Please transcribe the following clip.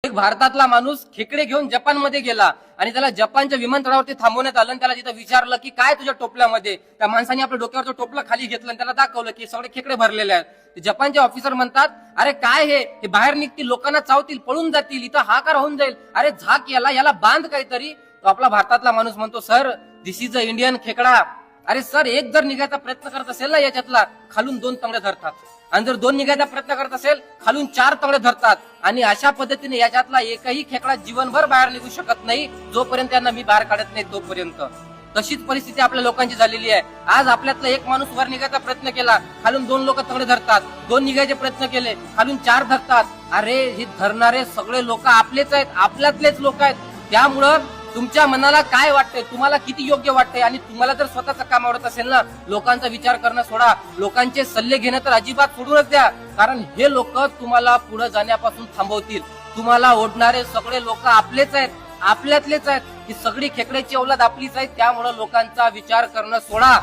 एक भारतातला माणूस खेकडे घेऊन जपानमध्ये गेला आणि त्याला जपानच्या विमानतळावरती थांबवण्यात आलं आणि त्याला तिथं विचारलं की काय तुझ्या टोपल्यामध्ये. त्या माणसाने आपल्या डोक्यावरचं टोपलं खाली घेतलं आणि त्याला दाखवलं की सगळे खेकडे भरलेले आहेत. जपानचे ऑफिसर म्हणतात, अरे काय हे बाहेर निघतील, लोकांना चावतील, पळून जातील, इथं हाकार होऊन जाईल, अरे झाक याला बांध काहीतरी. तो आपला भारतातला माणूस म्हणतो, sir this is a Indian खेकडा. अरे सर, एक जर निघायचा प्रयत्न करत असेल ना याच्यातला, खालून 2 तंगडे धरतात, आणि जर 2 निघायचा प्रयत्न करत असेल खालून 4 तंगडे धरतात. आणि अशा पद्धतीने याच्यातला एकही खेकडा जीवनभर बाहेर निघू शकत नाही जोपर्यंत त्यांना मी बाहेर काढत नाही तोपर्यंत. तशीच परिस्थिती आपल्या लोकांची झालेली आहे. आज आपल्यातला एक माणूस वर निघायचा प्रयत्न केला, खालून 2 लोक तंगडे धरतात, 2 निघायचे प्रयत्न केले, खालून 4 धरतात. अरे हे धरणारे सगळे लोक आपलेच आहेत, आपल्यातलेच लोक आहेत. त्यामुळं तुमच्या मनाला काय वाटतंय, तुम्हाला किती योग्य वाटतंय, आणि तुम्हाला जर स्वतःचं काम आवडत असेल ना, लोकांचा विचार करणं सोडा, लोकांचे सल्ले घेणं तर अजिबात सोडूनच द्या. कारण हे लोक तुम्हाला पुढे जाण्यापासून थांबवतील. तुम्हाला ओढणारे सगळे लोक आपलेच आहेत, आपल्यातलेच आहेत. ही सगळी खेकड्याची औलाद आपलीच आहे. त्यामुळे लोकांचा विचार करणं सोडा.